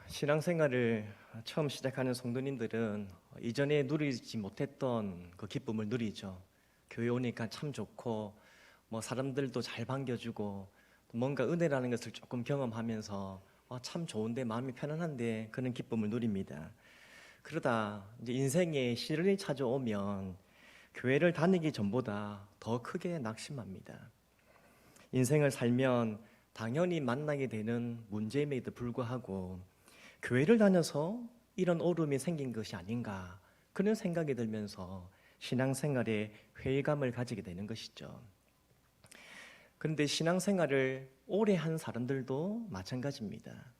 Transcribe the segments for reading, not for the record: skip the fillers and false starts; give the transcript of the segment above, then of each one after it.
신앙생활을 처음 시작하는 성도님들은 이전에 누리지 못했던 그 기쁨을 누리죠. 교회 오니까 참 좋고 사람들도 잘 반겨주고 뭔가 은혜라는 것을 조금 경험하면서 참 좋은데 마음이 편안한데 그런 기쁨을 누립니다. 그러다 이제 인생에 시련이 찾아오면 교회를 다니기 전보다 더 크게 낙심합니다. 인생을 살면 당연히 만나게 되는 문제임에도 불구하고 교회를 다녀서 이런 오름이 생긴 것이 아닌가 그런 생각이 들면서 신앙생활에 회의감을 가지게 되는 것이죠. 그런데 신앙생활을 오래 한 사람들도 마찬가지입니다.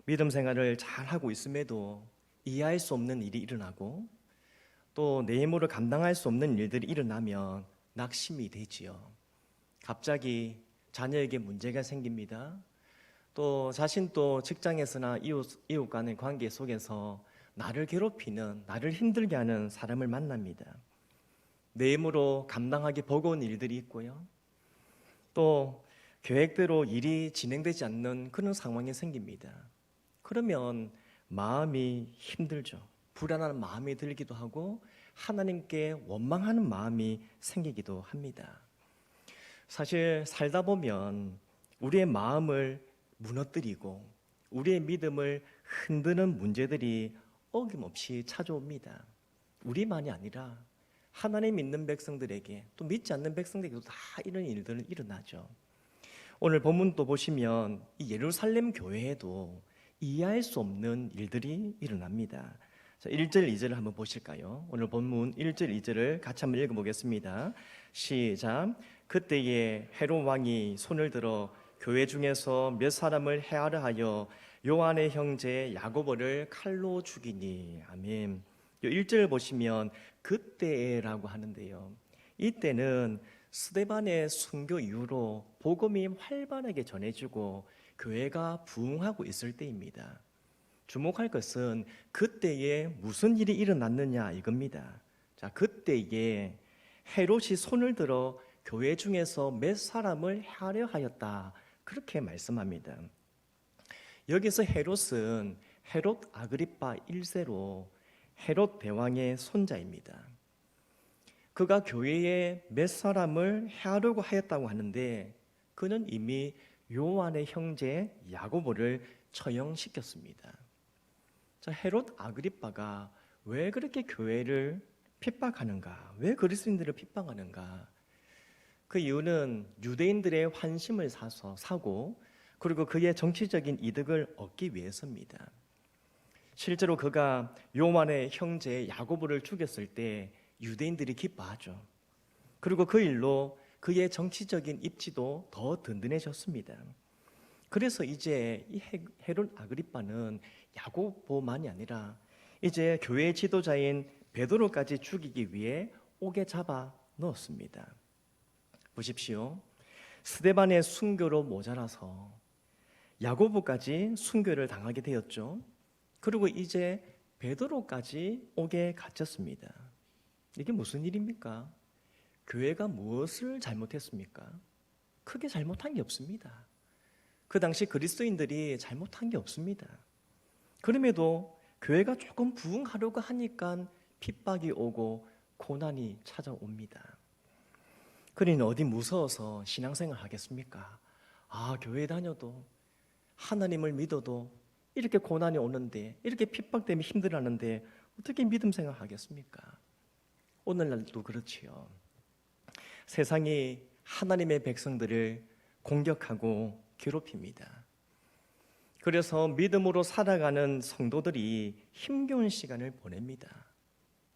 믿음 생활을 잘 하고 있음에도 이해할 수 없는 일이 일어나고 또 내 힘으로 감당할 수 없는 일들이 일어나면 낙심이 되지요. 갑자기 자녀에게 문제가 생깁니다. 또 자신도 직장에서나 이웃 간의 관계 속에서 나를 괴롭히는, 나를 힘들게 하는 사람을 만납니다. 내 힘으로 감당하기 버거운 일들이 있고요. 또 계획대로 일이 진행되지 않는 그런 상황이 생깁니다. 그러면 마음이 힘들죠. 불안한 마음이 들기도 하고 하나님께 원망하는 마음이 생기기도 합니다. 사실 살다 보면 우리의 마음을 무너뜨리고 우리의 믿음을 흔드는 문제들이 어김없이 찾아옵니다. 우리만이 아니라 하나님 믿는 백성들에게 또 믿지 않는 백성들에게도 다 이런 일들은 일어나죠. 오늘 본문도 보시면 이 예루살렘 교회에도 이해할 수 없는 일들이 일어납니다. 자, 1절 2절을 한번 보실까요? 오늘 본문 1절 2절을 같이 한번 읽어보겠습니다. 시작. 그때에 헤롯 왕이 손을 들어 교회 중에서 몇 사람을 해하려 하여 요한의 형제 야고보를 칼로 죽이니. 아멘. 1절 보시면 그때라고 하는데요. 이때는 스데반의 순교 이후로 복음이 활발하게 전해지고 교회가 부흥하고 있을 때입니다. 주목할 것은 그때에 무슨 일이 일어났느냐 이겁니다. 자, 그때에 헤롯이 손을 들어 교회 중에서 몇 사람을 해하려 하였다. 그렇게 말씀합니다. 여기서 헤롯은 헤롯 아그리파 1세로 헤롯 대왕의 손자입니다. 그가 교회에 몇 사람을 해하려고 하였다고 하는데 그는 이미 요한의 형제 야고보를 처형시켰습니다. 자, 헤롯 아그리파가 왜 그렇게 교회를 핍박하는가? 왜 그리스도인들을 핍박하는가? 그 이유는 유대인들의 환심을 사고 그리고 그의 정치적인 이득을 얻기 위해서입니다. 실제로 그가 요한의 형제 야고보를 죽였을 때 유대인들이 기뻐하죠. 그리고 그 일로 그의 정치적인 입지도 더 든든해졌습니다. 그래서 이제 이 헤롯 아그리파는 야고보만이 아니라 이제 교회 지도자인 베드로까지 죽이기 위해 옥에 잡아 넣었습니다. 보십시오. 스데반의 순교로 모자라서 야고보까지 순교를 당하게 되었죠. 그리고 이제 베드로까지 옥에 갇혔습니다. 이게 무슨 일입니까? 교회가 무엇을 잘못했습니까? 크게 잘못한 게 없습니다. 그 당시 그리스도인들이 잘못한 게 없습니다. 그럼에도 교회가 조금 부흥하려고 하니까 핍박이 오고 고난이 찾아옵니다. 그러니 어디 무서워서 신앙생활 하겠습니까? 교회 다녀도 하나님을 믿어도 이렇게 고난이 오는데 이렇게 핍박 때문에 힘들어하는데 어떻게 믿음 생활 하겠습니까? 오늘날도 그렇지요. 세상이 하나님의 백성들을 공격하고 괴롭힙니다. 그래서 믿음으로 살아가는 성도들이 힘겨운 시간을 보냅니다.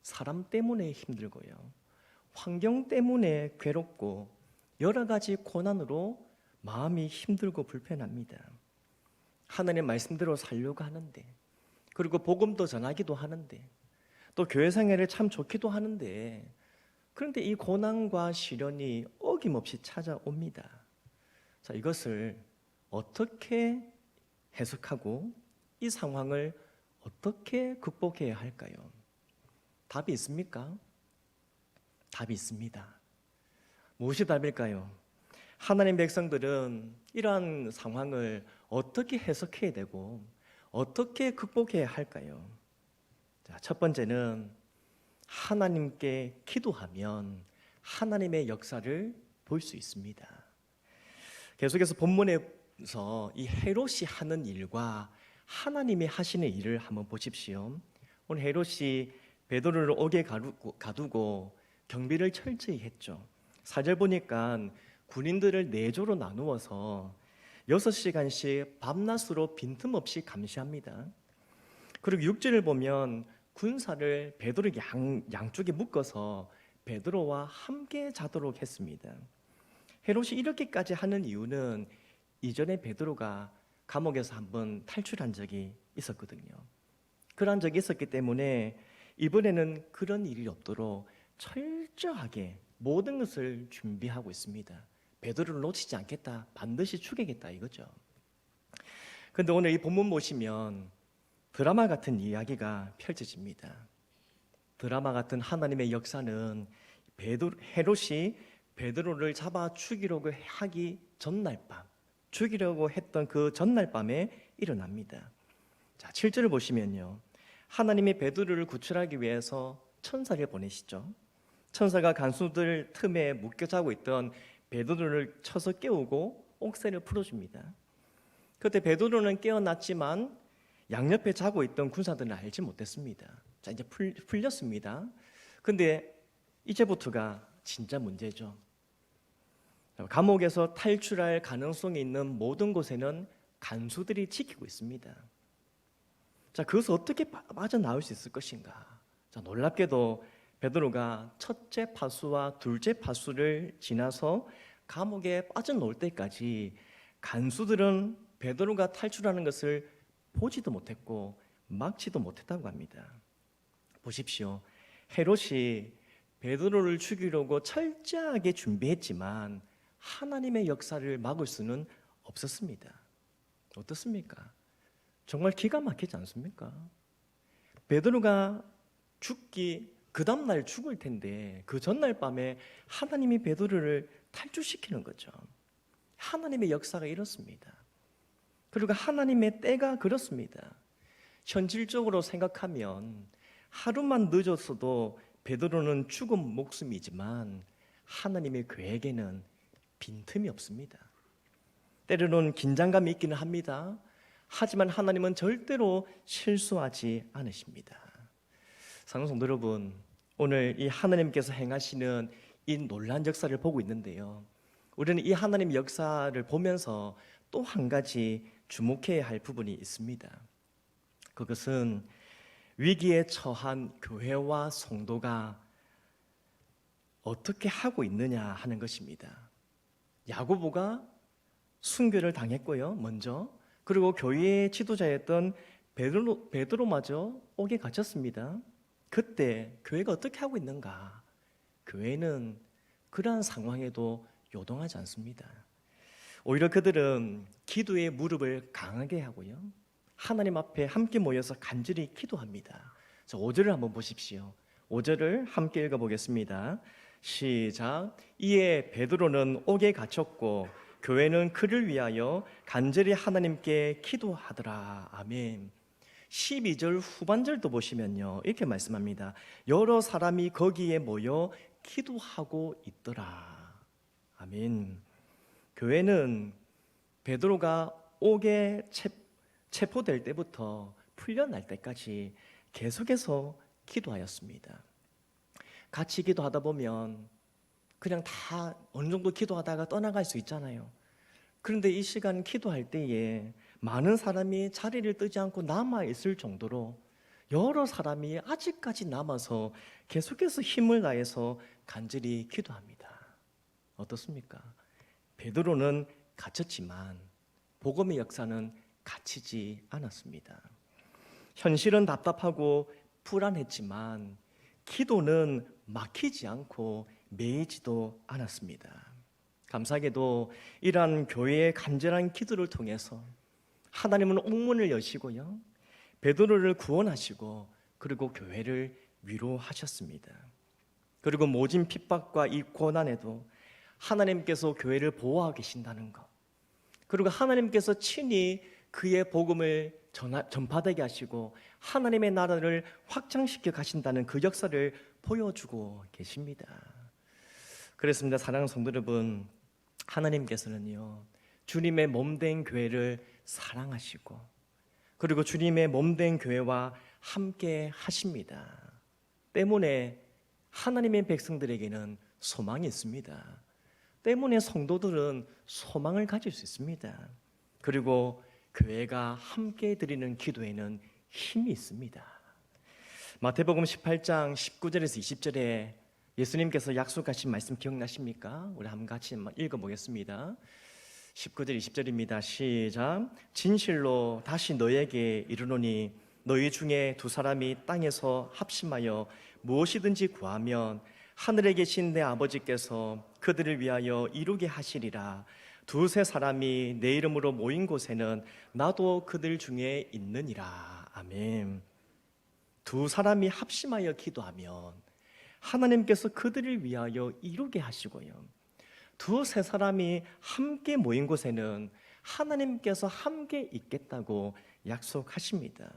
사람 때문에 힘들고요. 환경 때문에 괴롭고 여러 가지 고난으로 마음이 힘들고 불편합니다. 하나님의 말씀대로 살려고 하는데 그리고 복음도 전하기도 하는데 또 교회 생활을 참 좋기도 하는데 그런데 이 고난과 시련이 어김없이 찾아옵니다. 자, 이것을 어떻게 해석하고 이 상황을 어떻게 극복해야 할까요? 답이 있습니까? 답이 있습니다. 무엇이 답일까요? 하나님 백성들은 이러한 상황을 어떻게 해석해야 되고 어떻게 극복해야 할까요? 자, 첫 번째는 하나님께 기도하면 하나님의 역사를 볼 수 있습니다. 계속해서 본문에서 이 헤롯이 하는 일과 하나님이 하시는 일을 한번 보십시오. 오늘 헤롯이 베드로를 옥에 가두고 경비를 철저히 했죠. 4절 보니까 군인들을 4조로 나누어서 6시간씩 밤낮으로 빈틈없이 감시합니다. 그리고 6절을 보면 군사를 베드로 양쪽에 묶어서 베드로와 함께 자도록 했습니다. 헤롯이 이렇게까지 하는 이유는 이전에 베드로가 감옥에서 한번 탈출한 적이 있었거든요. 그런 적이 있었기 때문에 이번에는 그런 일이 없도록 철저하게 모든 것을 준비하고 있습니다. 베드로를 놓치지 않겠다, 반드시 죽이겠다 이거죠. 그런데 오늘 이 본문 보시면 드라마 같은 이야기가 펼쳐집니다. 드라마 같은 하나님의 역사는 헤롯이 베드로를 잡아 죽이려고 하기 전날 밤, 죽이려고 했던 그 전날 밤에 일어납니다. 자, 7절을 보시면요, 하나님이 베드로를 구출하기 위해서 천사를 보내시죠. 천사가 간수들 틈에 묶여 자고 있던 베드로를 쳐서 깨우고 옥새를 풀어줍니다. 그때 베드로는 깨어났지만 양옆에 자고 있던 군사들은 알지 못했습니다. 자, 이제 풀렸습니다. 근데 이제부터가 진짜 문제죠. 감옥에서 탈출할 가능성이 있는 모든 곳에는 간수들이 지키고 있습니다. 자, 그것을 어떻게 빠져나올 수 있을 것인가? 자, 놀랍게도 베드로가 첫째 파수와 둘째 파수를 지나서 감옥에 빠져나올 때까지 간수들은 베드로가 탈출하는 것을 보지도 못했고 막지도 못했다고 합니다. 보십시오. 헤롯이 베드로를 죽이려고 철저하게 준비했지만 하나님의 역사를 막을 수는 없었습니다. 어떻습니까? 정말 기가 막히지 않습니까? 베드로가 죽기 그 다음날 죽을 텐데 그 전날 밤에 하나님이 베드로를 탈출시키는 거죠. 하나님의 역사가 이렇습니다. 그리고 하나님의 때가 그렇습니다. 현실적으로 생각하면 하루만 늦었어도 베드로는 죽은 목숨이지만 하나님의 계획에는 빈틈이 없습니다. 때로는 긴장감이 있기는 합니다. 하지만 하나님은 절대로 실수하지 않으십니다. 사랑하는 성도 여러분, 오늘 이 하나님께서 행하시는 이 놀라운 역사를 보고 있는데요, 우리는 이 하나님의 역사를 보면서 또 한 가지 주목해야 할 부분이 있습니다. 그것은 위기에 처한 교회와 성도가 어떻게 하고 있느냐 하는 것입니다. 야고보가 순교를 당했고요, 먼저. 그리고 교회의 지도자였던 베드로마저 옥에 갇혔습니다. 그때 교회가 어떻게 하고 있는가? 교회는 그러한 상황에도 요동하지 않습니다. 오히려 그들은 기도의 무릎을 강하게 하고요, 하나님 앞에 함께 모여서 간절히 기도합니다. 5절을 한번 보십시오. 5절을 함께 읽어보겠습니다. 시작. 이에 베드로는 옥에 갇혔고 교회는 그를 위하여 간절히 하나님께 기도하더라. 아멘. 12절 후반절도 보시면요, 이렇게 말씀합니다. 여러 사람이 거기에 모여 기도하고 있더라. 아멘. 교회는 베드로가 옥에 체포될 때부터 풀려날 때까지 계속해서 기도하였습니다. 같이 기도하다 보면 그냥 다 어느 정도 기도하다가 떠나갈 수 있잖아요. 그런데 이 시간 기도할 때에 많은 사람이 자리를 뜨지 않고 남아있을 정도로 여러 사람이 아직까지 남아서 계속해서 힘을 다해서 간절히 기도합니다. 어떻습니까? 베드로는 갇혔지만 복음의 역사는 갇히지 않았습니다. 현실은 답답하고 불안했지만 기도는 막히지 않고 매이지도 않았습니다. 감사하게도 이러한 교회의 간절한 기도를 통해서 하나님은 옥문을 여시고요, 베드로를 구원하시고 그리고 교회를 위로하셨습니다. 그리고 모진 핍박과 이 고난에도 하나님께서 교회를 보호하고 계신다는 것, 그리고 하나님께서 친히 그의 복음을 전파되게 하시고 하나님의 나라를 확장시켜 가신다는 그 역사를 보여주고 계십니다. 그렇습니다. 사랑하는 성도 여러분, 하나님께서는요, 주님의 몸된 교회를 사랑하시고 그리고 주님의 몸된 교회와 함께 하십니다. 때문에 하나님의 백성들에게는 소망이 있습니다. 때문에 성도들은 소망을 가질 수 있습니다. 그리고 교회가 함께 드리는 기도에는 힘이 있습니다. 마태복음 18장 19절에서 20절에 예수님께서 약속하신 말씀 기억나십니까? 우리 한번 같이 읽어보겠습니다. 19절 20절입니다. 시작. 진실로 다시 너에게 이르노니 너희 중에 두 사람이 땅에서 합심하여 무엇이든지 구하면 하늘에 계신 내 아버지께서 그들을 위하여 이루게 하시리라. 두세 사람이 내 이름으로 모인 곳에는 나도 그들 중에 있느니라. 아멘. 두 사람이 합심하여 기도하면 하나님께서 그들을 위하여 이루게 하시고요, 두세 사람이 함께 모인 곳에는 하나님께서 함께 있겠다고 약속하십니다.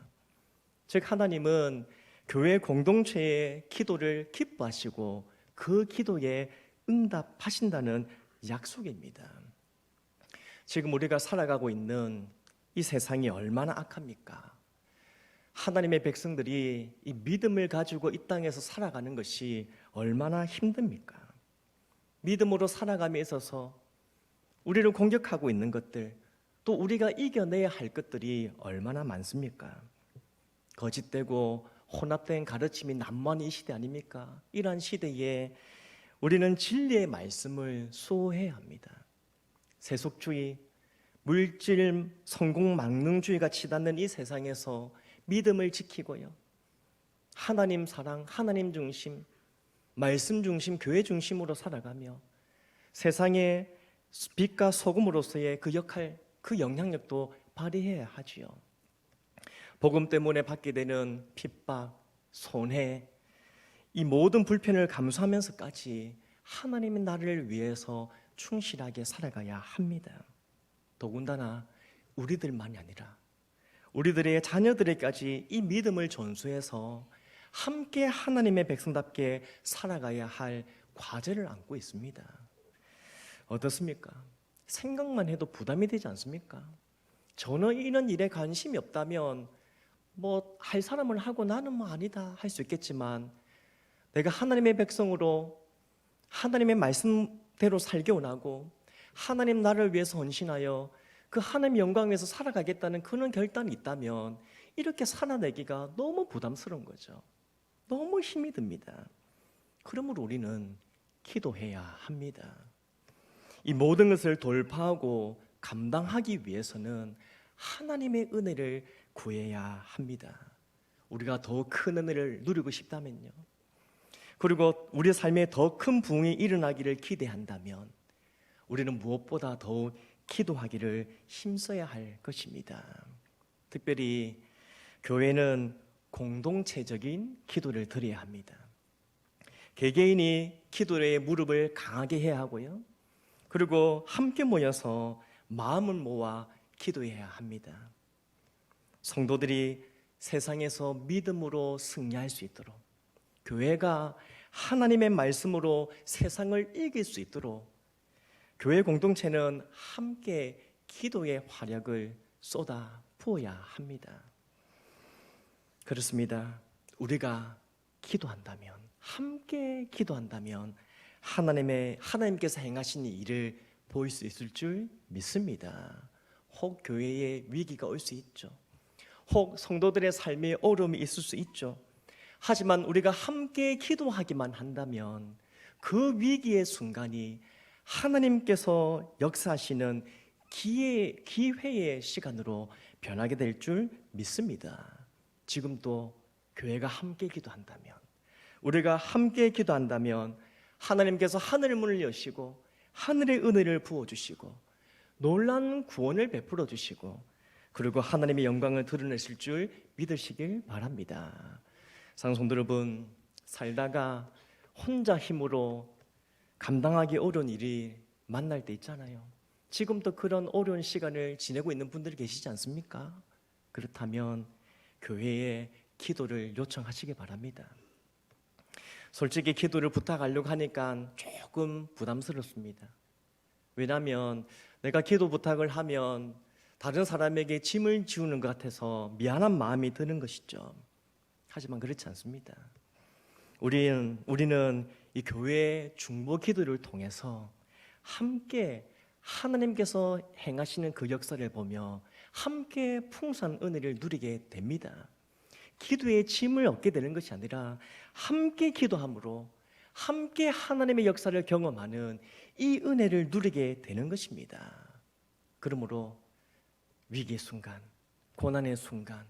즉 하나님은 교회 공동체의 기도를 기뻐하시고 그 기도에 응답하신다는 약속입니다. 지금 우리가 살아가고 있는 이 세상이 얼마나 악합니까? 하나님의 백성들이 이 믿음을 가지고 이 땅에서 살아가는 것이 얼마나 힘듭니까? 믿음으로 살아감에 있어서 우리를 공격하고 있는 것들, 또 우리가 이겨내야 할 것들이 얼마나 많습니까? 거짓되고 혼합된 가르침이 난무하는 이 시대 아닙니까? 이러한 시대에 우리는 진리의 말씀을 수호해야 합니다. 세속주의, 물질, 성공, 망능주의가 치닫는 이 세상에서 믿음을 지키고요, 하나님 사랑, 하나님 중심, 말씀 중심, 교회 중심으로 살아가며 세상의 빛과 소금으로서의 그 역할, 그 영향력도 발휘해야 하지요. 복음 때문에 받게 되는 핍박, 손해, 이 모든 불편을 감수하면서까지 하나님의 나라를 위해서 충실하게 살아가야 합니다. 더군다나 우리들만이 아니라 우리들의 자녀들에게까지 이 믿음을 전수해서 함께 하나님의 백성답게 살아가야 할 과제를 안고 있습니다. 어떻습니까? 생각만 해도 부담이 되지 않습니까? 저는 이런 일에 관심이 없다면 할 사람을 하고 나는 아니다 할 수 있겠지만, 내가 하나님의 백성으로 하나님의 말씀대로 살게 원하고 하나님 나라를 위해서 헌신하여 그 하나님의 영광 위해서 살아가겠다는 그런 결단이 있다면 이렇게 살아내기가 너무 부담스러운 거죠. 너무 힘이 듭니다. 그러므로 우리는 기도해야 합니다. 이 모든 것을 돌파하고 감당하기 위해서는 하나님의 은혜를 구해야 합니다. 우리가 더 큰 은혜를 누리고 싶다면요, 그리고 우리의 삶에 더 큰 부흥이 일어나기를 기대한다면 우리는 무엇보다 더욱 기도하기를 힘써야 할 것입니다. 특별히 교회는 공동체적인 기도를 드려야 합니다. 개개인이 기도의 무릎을 강하게 해야 하고요, 그리고 함께 모여서 마음을 모아 기도해야 합니다. 성도들이 세상에서 믿음으로 승리할 수 있도록, 교회가 하나님의 말씀으로 세상을 이길 수 있도록 교회 공동체는 함께 기도의 화력을 쏟아 부어야 합니다. 그렇습니다. 우리가 기도한다면, 함께 기도한다면 하나님께서 행하신 이 일을 보일 수 있을 줄 믿습니다. 혹 교회에 위기가 올 수 있죠. 혹 성도들의 삶에 어려움이 있을 수 있죠. 하지만 우리가 함께 기도하기만 한다면 그 위기의 순간이 하나님께서 역사하시는 기회의 시간으로 변하게 될 줄 믿습니다. 지금도 교회가 함께 기도한다면, 우리가 함께 기도한다면 하나님께서 하늘 문을 여시고 하늘의 은혜를 부어주시고 놀라운 구원을 베풀어 주시고 그리고 하나님의 영광을 드러내실 줄 믿으시길 바랍니다. 사랑하는 성도 여러분, 살다가 혼자 힘으로 감당하기 어려운 일이 만날 때 있잖아요. 지금도 그런 어려운 시간을 지내고 있는 분들이 계시지 않습니까? 그렇다면 교회에 기도를 요청하시기 바랍니다. 솔직히 기도를 부탁하려고 하니까 조금 부담스럽습니다. 왜냐하면 내가 기도 부탁을 하면 다른 사람에게 짐을 지우는 것 같아서 미안한 마음이 드는 것이죠. 하지만 그렇지 않습니다. 우리는 이 교회의 중보 기도를 통해서 함께 하나님께서 행하시는 그 역사를 보며 함께 풍성한 은혜를 누리게 됩니다. 기도의 짐을 얻게 되는 것이 아니라 함께 기도함으로 함께 하나님의 역사를 경험하는 이 은혜를 누리게 되는 것입니다. 그러므로 위기의 순간, 고난의 순간,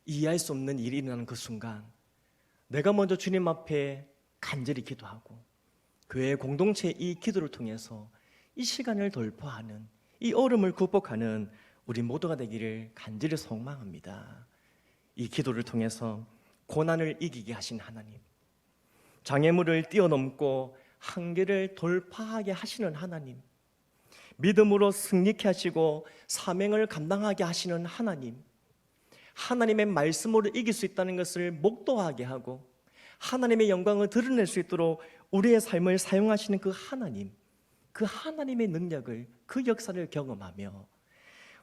이해할 수 없는 일이 일어나는 그 순간 내가 먼저 주님 앞에 간절히 기도하고 교회 공동체의 이 기도를 통해서 이 시간을 돌파하는, 이 어려움을 극복하는 우리 모두가 되기를 간절히 소망합니다. 이 기도를 통해서 고난을 이기게 하신 하나님, 장애물을 뛰어넘고 한계를 돌파하게 하시는 하나님, 믿음으로 승리케 하시고 사명을 감당하게 하시는 하나님, 하나님의 말씀으로 이길 수 있다는 것을 목도하게 하고 하나님의 영광을 드러낼 수 있도록 우리의 삶을 사용하시는 그 하나님, 그 하나님의 능력을, 그 역사를 경험하며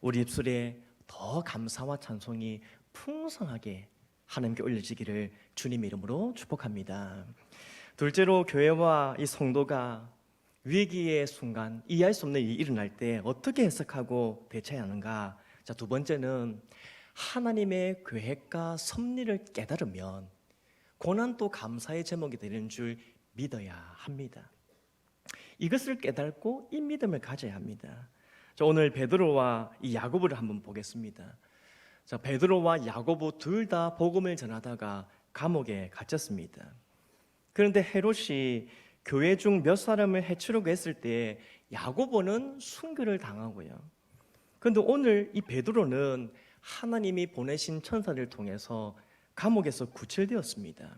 우리 입술에 더 감사와 찬송이 풍성하게 하나님께 올려지기를 주님의 이름으로 축복합니다. 둘째로, 교회와 이 성도가 위기의 순간, 이해할 수 없는 일이 일어날 때 어떻게 해석하고 대처해야 하는가? 자, 두 번째는 하나님의 계획과 섭리를 깨달으면 고난도 감사의 제목이 되는 줄 믿어야 합니다. 이것을 깨닫고 이 믿음을 가져야 합니다. 자, 오늘 베드로와 이 야고보를 한번 보겠습니다. 자, 베드로와 야고보 둘 다 복음을 전하다가 감옥에 갇혔습니다. 그런데 헤롯이 교회 중 몇 사람을 해치려고 했을 때 야고보는 순교를 당하고요. 그런데 오늘 이 베드로는 하나님이 보내신 천사를 통해서 감옥에서 구출되었습니다.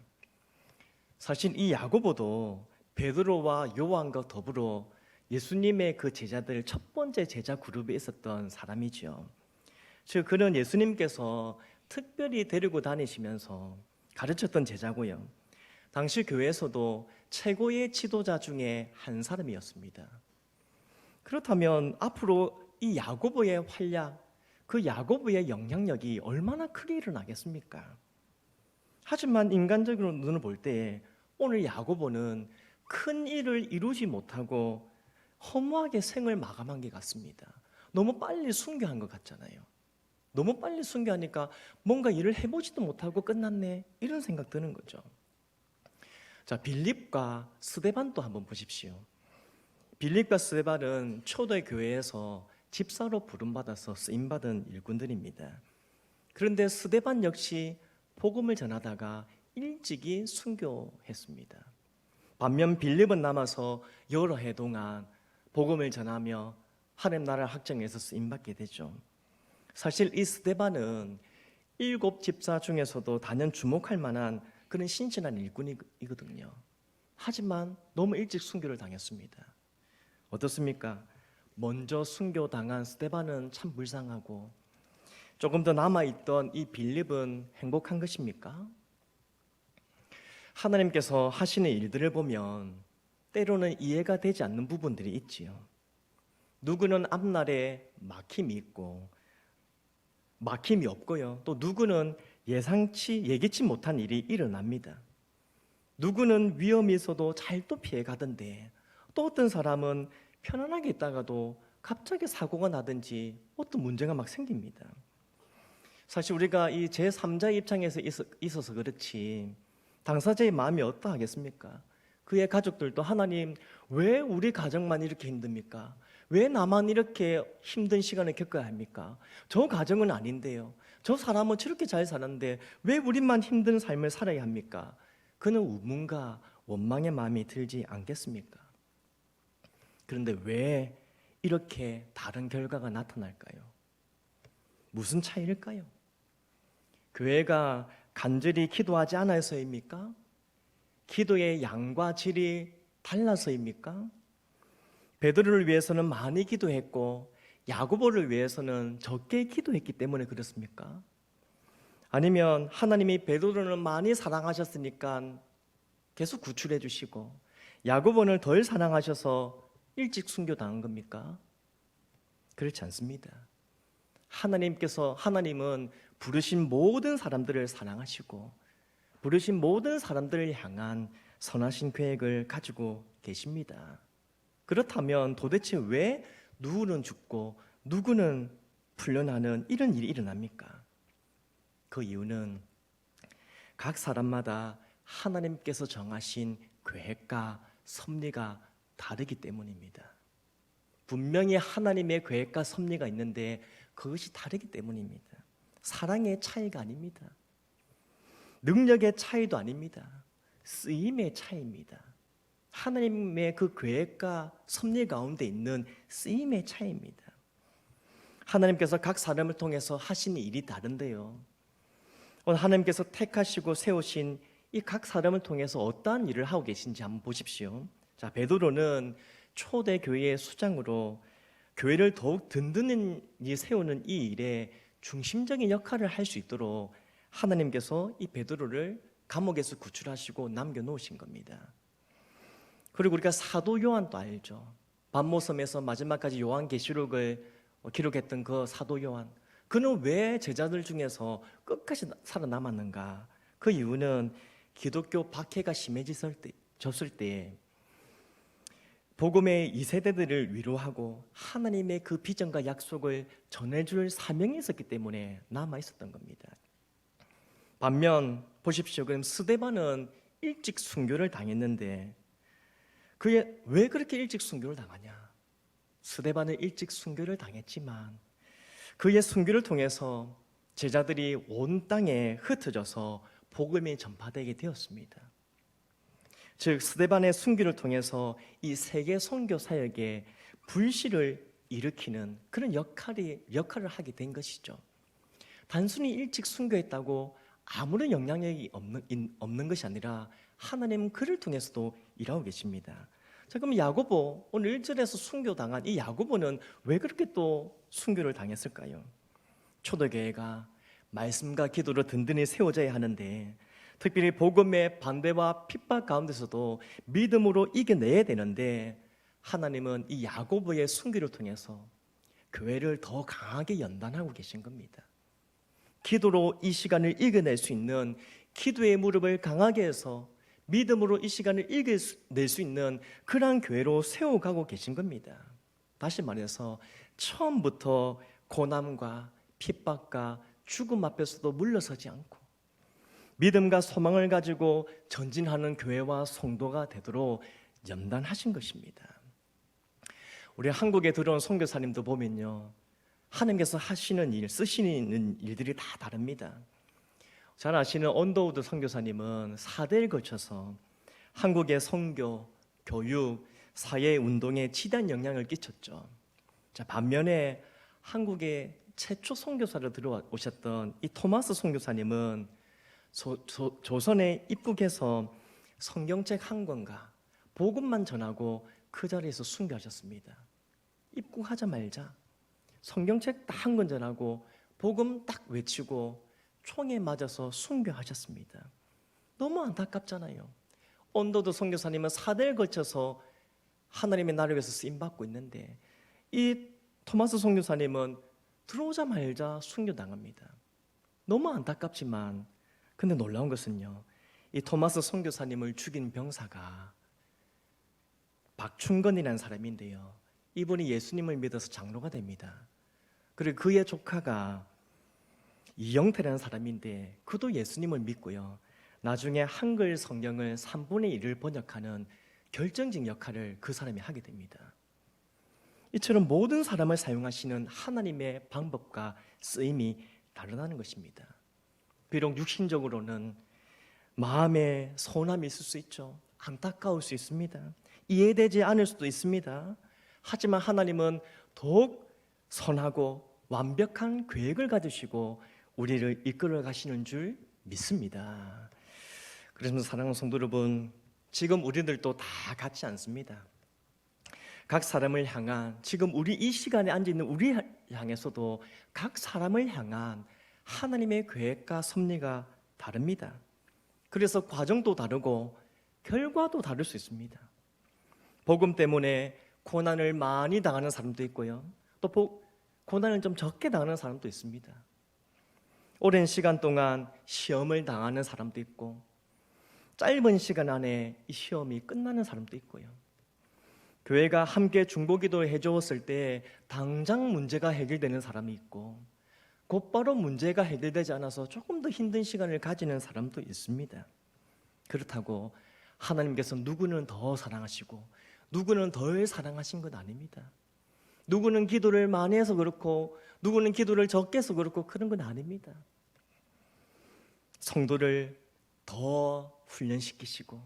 사실 이 야고보도 베드로와 요한과 더불어 예수님의 그 제자들 첫 번째 제자 그룹에 있었던 사람이죠. 즉 그는 예수님께서 특별히 데리고 다니시면서 가르쳤던 제자고요. 당시 교회에서도 최고의 지도자 중에 한 사람이었습니다. 그렇다면 앞으로 이 야고보의 활약, 그 야고보의 영향력이 얼마나 크게 일어나겠습니까? 하지만 인간적으로 눈을 볼 때 오늘 야고보는 큰 일을 이루지 못하고 허무하게 생을 마감한 것 같습니다. 너무 빨리 순교한 것 같잖아요. 너무 빨리 순교하니까 뭔가 일을 해보지도 못하고 끝났네, 이런 생각 드는 거죠. 자, 빌립과 스데반도 한번 보십시오. 빌립과 스데반은 초대 교회에서 집사로 부름받아서 쓰임받은 일꾼들입니다. 그런데 스데반 역시 복음을 전하다가 일찍이 순교했습니다. 반면 빌립은 남아서 여러 해 동안 복음을 전하며 하나님 나라 확장에서 쓰임받게 되죠. 사실 이 스데반은 7 집사 중에서도 단연 주목할 만한 그런 신실한 일꾼이거든요. 하지만 너무 일찍 순교를 당했습니다. 어떻습니까? 먼저 순교당한 스데반은 참 불쌍하고 조금 더 남아있던 이 빌립은 행복한 것입니까? 하나님께서 하시는 일들을 보면 때로는 이해가 되지 않는 부분들이 있지요. 누구는 앞날에 막힘이 있고 막힘이 없고요. 또 누구는 예기치 못한 일이 일어납니다. 누구는 위험이 있어도 잘 또 피해 가던데 또 어떤 사람은 편안하게 있다가도 갑자기 사고가 나든지 어떤 문제가 막 생깁니다. 사실 우리가 이 제3자의 입장에서 있어서 그렇지 당사자의 마음이 어떠하겠습니까? 그의 가족들도 하나님 왜 우리 가정만 이렇게 힘듭니까? 왜 나만 이렇게 힘든 시간을 겪어야 합니까? 저 가정은 아닌데요. 저 사람은 저렇게 잘 사는데 왜 우리만 힘든 삶을 살아야 합니까? 그는 우문과 원망의 마음이 들지 않겠습니까? 그런데 왜 이렇게 다른 결과가 나타날까요? 무슨 차이일까요? 교회가 간절히 기도하지 않아서입니까? 기도의 양과 질이 달라서입니까? 베드로를 위해서는 많이 기도했고 야고보를 위해서는 적게 기도했기 때문에 그렇습니까? 아니면 하나님이 베드로를 많이 사랑하셨으니까 계속 구출해 주시고 야고보를 덜 사랑하셔서 일찍 순교당한 겁니까? 그렇지 않습니다. 하나님은 부르신 모든 사람들을 사랑하시고 부르신 모든 사람들을 향한 선하신 계획을 가지고 계십니다. 그렇다면 도대체 왜 누구는 죽고 누구는 풀려나는 이런 일이 일어납니까? 그 이유는 각 사람마다 하나님께서 정하신 계획과 섭리가 다르기 때문입니다. 분명히 하나님의 계획과 섭리가 있는데 그것이 다르기 때문입니다. 사랑의 차이가 아닙니다. 능력의 차이도 아닙니다. 쓰임의 차이입니다. 하나님의 그 계획과 섭리 가운데 있는 쓰임의 차이입니다. 하나님께서 각 사람을 통해서 하시는 일이 다른데요, 오늘 하나님께서 택하시고 세우신 이 각 사람을 통해서 어떠한 일을 하고 계신지 한번 보십시오. 자, 베드로는 초대 교회의 수장으로 교회를 더욱 든든히 세우는 이 일에 중심적인 역할을 할 수 있도록 하나님께서 이 베드로를 감옥에서 구출하시고 남겨놓으신 겁니다. 그리고 우리가 사도 요한도 알죠. 반모섬에서 마지막까지 요한계시록을 기록했던 그 사도 요한, 그는 왜 제자들 중에서 끝까지 살아남았는가? 그 이유는 기독교 박해가 심해졌을 때 복음의 2세대들을 위로하고 하나님의 그 비전과 약속을 전해줄 사명이 있었기 때문에 남아있었던 겁니다. 반면 보십시오. 그럼 스데반은 일찍 순교를 당했는데 그게 왜 그렇게 일찍 순교를 당하냐? 스데반은 일찍 순교를 당했지만 그의 순교를 통해서 제자들이 온 땅에 흩어져서 복음이 전파되게 되었습니다. 즉 스데반의 순교를 통해서 이 세계 선교 사역에 불씨를 일으키는 그런 역할을 하게 된 것이죠. 단순히 일찍 순교했다고 아무런 영향력이 없는 것이 아니라 하나님은 그를 통해서도 일하고 계십니다. 자, 그럼 야고보, 오늘 1절에서 순교당한 이 야고보는 왜 그렇게 또 순교를 당했을까요? 초대교회가 말씀과 기도로 든든히 세워져야 하는데 특별히 복음의 반대와 핍박 가운데서도 믿음으로 이겨내야 되는데 하나님은 이 야고보의 순교를 통해서 교회를 더 강하게 연단하고 계신 겁니다. 기도로 이 시간을 이겨낼 수 있는, 기도의 무릎을 강하게 해서 믿음으로 이 시간을 이겨낼 수 있는 그러한 교회로 세워가고 계신 겁니다. 다시 말해서 처음부터 고난과 핍박과 죽음 앞에서도 물러서지 않고 믿음과 소망을 가지고 전진하는 교회와 성도가 되도록 연단하신 것입니다. 우리 한국에 들어온 선교사님도 보면요, 하나님께서 하시는 일, 쓰시는 일들이 다 다릅니다. 잘 아시는 언더우드 선교사님은 4대에 걸쳐서 한국의 선교, 교육, 사회 운동에 지대한 영향을 끼쳤죠. 자, 반면에 한국의 최초 선교사로 들어오셨던 이 토마스 선교사님은 조선에 입국해서 성경책 한 권과 복음만 전하고 그 자리에서 순교하셨습니다. 입국하자마자 성경책 딱 한 권 전하고 복음 딱 외치고 총에 맞아서 순교하셨습니다. 너무 안타깝잖아요. 언더드 선교사님은 4대에 걸쳐서 하나님의 나라를 위해서 쓰임받고 있는데 이 토마스 선교사님은 들어오자마자 순교당합니다. 너무 안타깝지만 근데 놀라운 것은요, 이 토마스 선교사님을 죽인 병사가 박충건이라는 사람인데요, 이분이 예수님을 믿어서 장로가 됩니다. 그리고 그의 조카가 이영태라는 사람인데 그도 예수님을 믿고요, 나중에 한글 성경을 3분의 1을 번역하는 결정적 역할을 그 사람이 하게 됩니다. 이처럼 모든 사람을 사용하시는 하나님의 방법과 쓰임이 다르다는 것입니다. 비록 육신적으로는 마음에 서운함이 있을 수 있죠. 안타까울 수 있습니다. 이해되지 않을 수도 있습니다. 하지만 하나님은 더욱 선하고 완벽한 계획을 가지시고 우리를 이끌어 가시는 줄 믿습니다. 그래서 사랑하는 성도 여러분, 지금 우리들도 다 같지 않습니다. 각 사람을 향한, 지금 우리 이 시간에 앉아 있는 우리 향해서도 각 사람을 향한 하나님의 계획과 섭리가 다릅니다. 그래서 과정도 다르고 결과도 다를 수 있습니다. 복음 때문에 고난을 많이 당하는 사람도 있고요, 또 고난을 좀 적게 당하는 사람도 있습니다. 오랜 시간 동안 시험을 당하는 사람도 있고, 짧은 시간 안에 이 시험이 끝나는 사람도 있고요. 교회가 함께 중보기도를 해주었을 때 당장 문제가 해결되는 사람이 있고, 곧바로 문제가 해결되지 않아서 조금 더 힘든 시간을 가지는 사람도 있습니다. 그렇다고 하나님께서 누구는 더 사랑하시고 누구는 덜 사랑하신 건 아닙니다. 누구는 기도를 많이 해서 그렇고 누구는 기도를 적게 해서 그렇고 그런 건 아닙니다. 성도를 더 훈련시키시고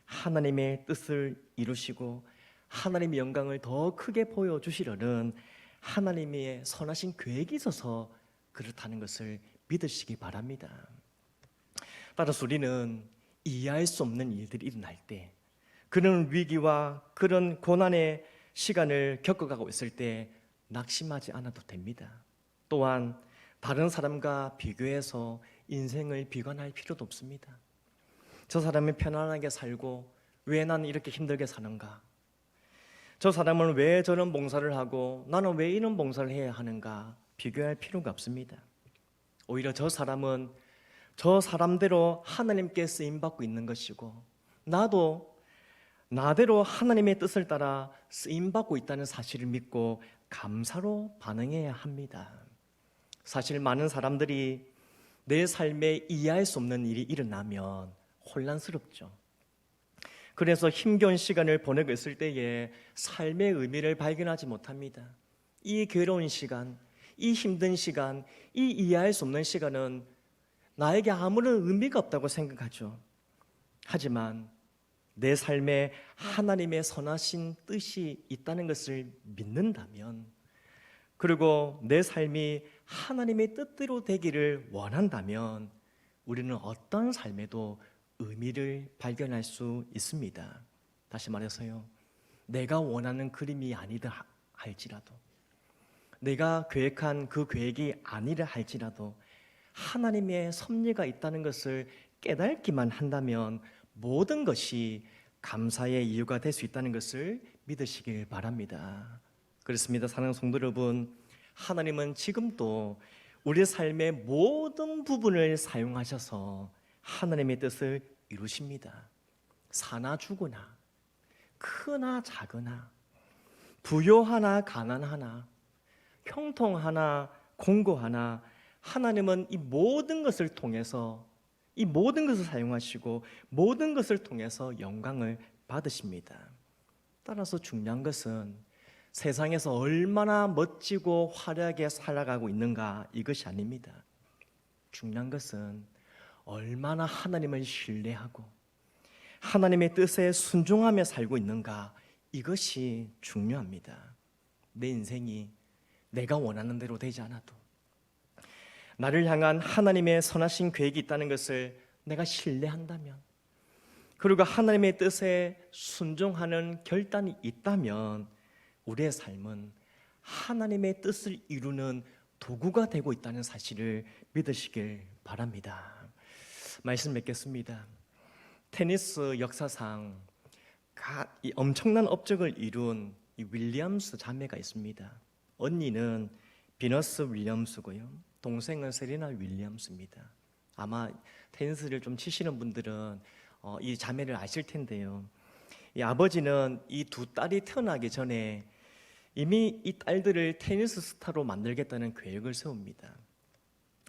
하나님의 뜻을 이루시고 하나님의 영광을 더 크게 보여주시려는 하나님의 선하신 계획이 있어서 그렇다는 것을 믿으시기 바랍니다. 따라서 우리는 이해할 수 없는 일들이 일어날 때, 그런 위기와 그런 고난의 시간을 겪어가고 있을 때 낙심하지 않아도 됩니다. 또한 다른 사람과 비교해서 인생을 비관할 필요도 없습니다. 저 사람은 편안하게 살고 왜 나는 이렇게 힘들게 사는가? 저 사람은 왜 저런 봉사를 하고 나는 왜 이런 봉사를 해야 하는가? 비교할 필요가 없습니다. 오히려 저 사람은 저 사람대로 하나님께 쓰임받고 있는 것이고 나도 나대로 하나님의 뜻을 따라 쓰임받고 있다는 사실을 믿고 감사로 반응해야 합니다. 사실 많은 사람들이 내 삶에 이해할 수 없는 일이 일어나면 혼란스럽죠. 그래서 힘겨운 시간을 보내고 있을 때에 삶의 의미를 발견하지 못합니다. 이 괴로운 시간, 이 힘든 시간, 이 이해할 수 없는 시간은 나에게 아무런 의미가 없다고 생각하죠. 하지만 내 삶에 하나님의 선하신 뜻이 있다는 것을 믿는다면, 그리고 내 삶이 하나님의 뜻대로 되기를 원한다면 우리는 어떤 삶에도 의미를 발견할 수 있습니다. 다시 말해서요, 내가 원하는 그림이 아니다 할지라도, 내가 계획한 그 계획이 아니라 할지라도 하나님의 섭리가 있다는 것을 깨닫기만 한다면 모든 것이 감사의 이유가 될 수 있다는 것을 믿으시길 바랍니다. 그렇습니다. 사랑하는 성도 여러분, 하나님은 지금도 우리 삶의 모든 부분을 사용하셔서 하나님의 뜻을 이루십니다. 사나 죽으나, 크나 작으나, 부요하나 가난하나, 형통하나 공고하나, 하나님은 이 모든 것을 통해서, 이 모든 것을 사용하시고 모든 것을 통해서 영광을 받으십니다. 따라서 중요한 것은 세상에서 얼마나 멋지고 화려하게 살아가고 있는가, 이것이 아닙니다. 중요한 것은 얼마나 하나님을 신뢰하고 하나님의 뜻에 순종하며 살고 있는가, 이것이 중요합니다. 내 인생이 내가 원하는 대로 되지 않아도 나를 향한 하나님의 선하신 계획이 있다는 것을 내가 신뢰한다면, 그리고 하나님의 뜻에 순종하는 결단이 있다면 우리의 삶은 하나님의 뜻을 이루는 도구가 되고 있다는 사실을 믿으시길 바랍니다. 말씀 맺겠습니다. 테니스 역사상 이 엄청난 업적을 이룬 이 윌리엄스 자매가 있습니다. 언니는 비너스 윌리엄스고요, 동생은 세리나 윌리엄스입니다. 아마 테니스를 좀 치시는 분들은 이 자매를 아실 텐데요, 이 아버지는 이 두 딸이 태어나기 전에 이미 이 딸들을 테니스 스타로 만들겠다는 계획을 세웁니다.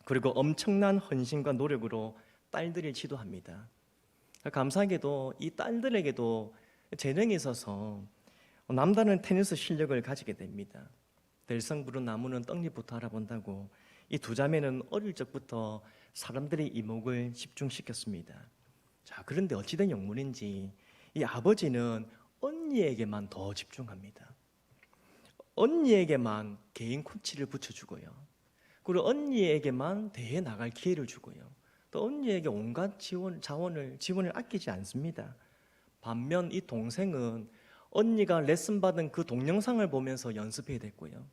그리고 엄청난 헌신과 노력으로 딸들을 지도합니다. 감사하게도 이 딸들에게도 재능이 있어서 남다른 테니스 실력을 가지게 됩니다. 들성 부른 나무는 떡잎부터 알아본다고 이 두 자매는 어릴 적부터 사람들의 이목을 집중시켰습니다. 자, 그런데 어찌된 영문인지 이 아버지는 언니에게만 더 집중합니다. 언니에게만 개인 코치를 붙여주고요, 그리고 언니에게만 대회 나갈 기회를 주고요, 또 언니에게 온갖 지원을 아끼지 않습니다. 반면 이 동생은 언니가 레슨 받은 그 동영상을 보면서 연습해야 됐고요.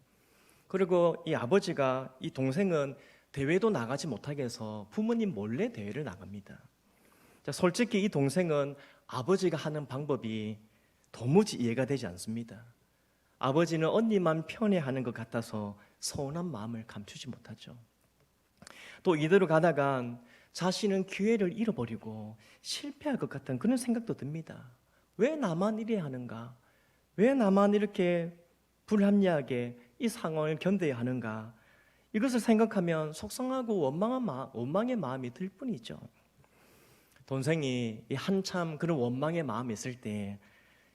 그리고 이 아버지가 이 동생은 대회도 나가지 못하게 해서 부모님 몰래 대회를 나갑니다. 자, 솔직히 이 동생은 아버지가 하는 방법이 도무지 이해가 되지 않습니다. 아버지는 언니만 편애하는 것 같아서 서운한 마음을 감추지 못하죠. 또 이대로 가다가 자신은 기회를 잃어버리고 실패할 것 같은 그런 생각도 듭니다. 왜 나만 이래야 하는가? 왜 나만 이렇게 불합리하게 이 상황을 견뎌야 하는가? 이것을 생각하면 속상하고 원망의 마음이 들 뿐이죠. 동생이 한참 그런 원망의 마음이 있을 때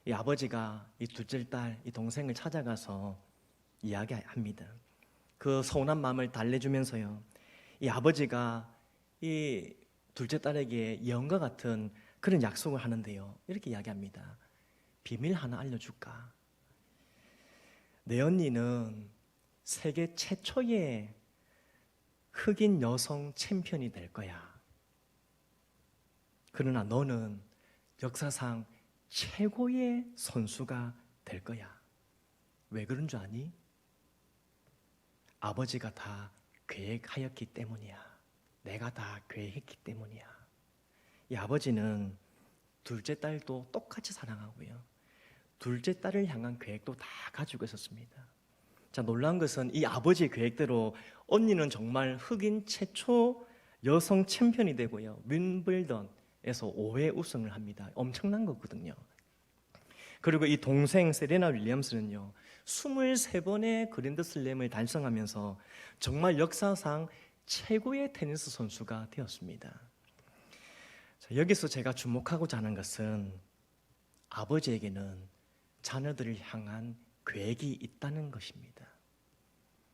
이 아버지가 이 둘째 딸, 이 동생을 찾아가서 이야기합니다. 그 서운한 마음을 달래주면서요, 이 아버지가 이 둘째 딸에게 예언과 같은 그런 약속을 하는데요, 이렇게 이야기합니다. 비밀 하나 알려줄까? 내 언니는 세계 최초의 흑인 여성 챔피언이 될 거야. 그러나 너는 역사상 최고의 선수가 될 거야. 왜 그런 줄 아니? 아버지가 다 계획하였기 때문이야. 내가 다 계획했기 때문이야. 이 아버지는 둘째 딸도 똑같이 사랑하고요, 둘째 딸을 향한 계획도 다 가지고 있었습니다. 자, 놀라운 것은 이 아버지의 계획대로 언니는 정말 흑인 최초 여성 챔피언이 되고요, 윈블던에서 5회 우승을 합니다. 엄청난 거거든요. 그리고 이 동생 세레나 윌리엄스는요, 23번의 그랜드슬램을 달성하면서 정말 역사상 최고의 테니스 선수가 되었습니다. 자, 여기서 제가 주목하고자 하는 것은 아버지에게는 자녀들을 향한 계획이 있다는 것입니다.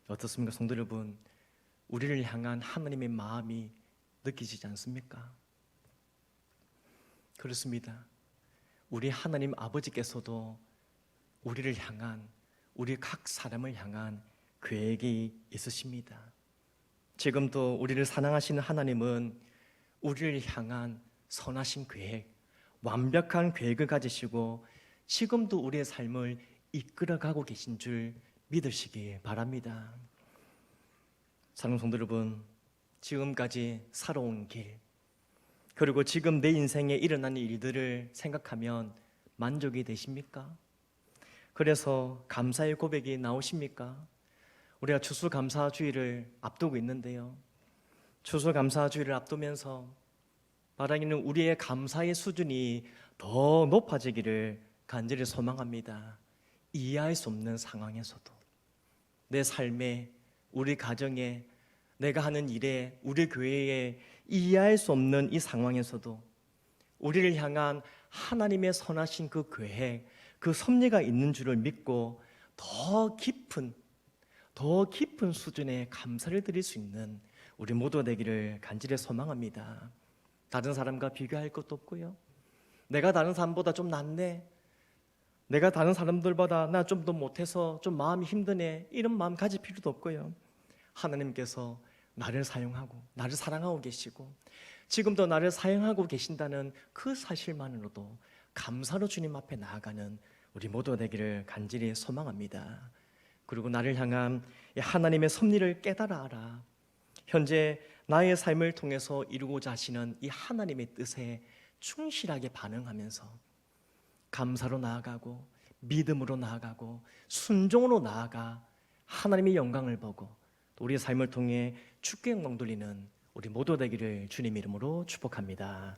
어떻습니까, 성도 여러분? 우리를 향한 하나님의 마음이 느끼시지 않습니까? 그렇습니다. 우리 하나님 아버지께서도 우리를 향한, 우리 각 사람을 향한 계획이 있으십니다. 지금도 우리를 사랑하시는 하나님은 우리를 향한 선하신 계획, 완벽한 계획을 가지시고 지금도 우리의 삶을 이끌어가고 계신 줄 믿으시기 바랍니다. 사랑하는 성도 여러분, 지금까지 살아온 길, 그리고 지금 내 인생에 일어나는 일들을 생각하면 만족이 되십니까? 그래서 감사의 고백이 나오십니까? 우리가 추수감사주의를 앞두고 있는데요, 추수감사주의를 앞두면서 바라기는 우리의 감사의 수준이 더 높아지기를 간절히 소망합니다. 이해할 수 없는 상황에서도, 내 삶에, 우리 가정에, 내가 하는 일에, 우리 교회에 이해할 수 없는 이 상황에서도 우리를 향한 하나님의 선하신 그 계획, 그 섭리가 있는 줄을 믿고 더 깊은 수준의 감사를 드릴 수 있는 우리 모두가 되기를 간절히 소망합니다. 다른 사람과 비교할 것도 없고요, 내가 다른 사람보다 좀 낫네, 내가 다른 사람들보다 나 좀 더 못해서 좀 마음이 힘드네, 이런 마음 가질 필요도 없고요, 하나님께서 나를 사용하고 나를 사랑하고 계시고 지금도 나를 사용하고 계신다는 그 사실만으로도 감사로 주님 앞에 나아가는 우리 모두가 되기를 간절히 소망합니다. 그리고 나를 향한 하나님의 섭리를 깨달아 알아 현재 나의 삶을 통해서 이루고자 하시는 이 하나님의 뜻에 충실하게 반응하면서 감사로 나아가고 믿음으로 나아가고 순종으로 나아가 하나님의 영광을 보고 또 우리의 삶을 통해 주께 영광 돌리는 우리 모두 되기를 주님 이름으로 축복합니다.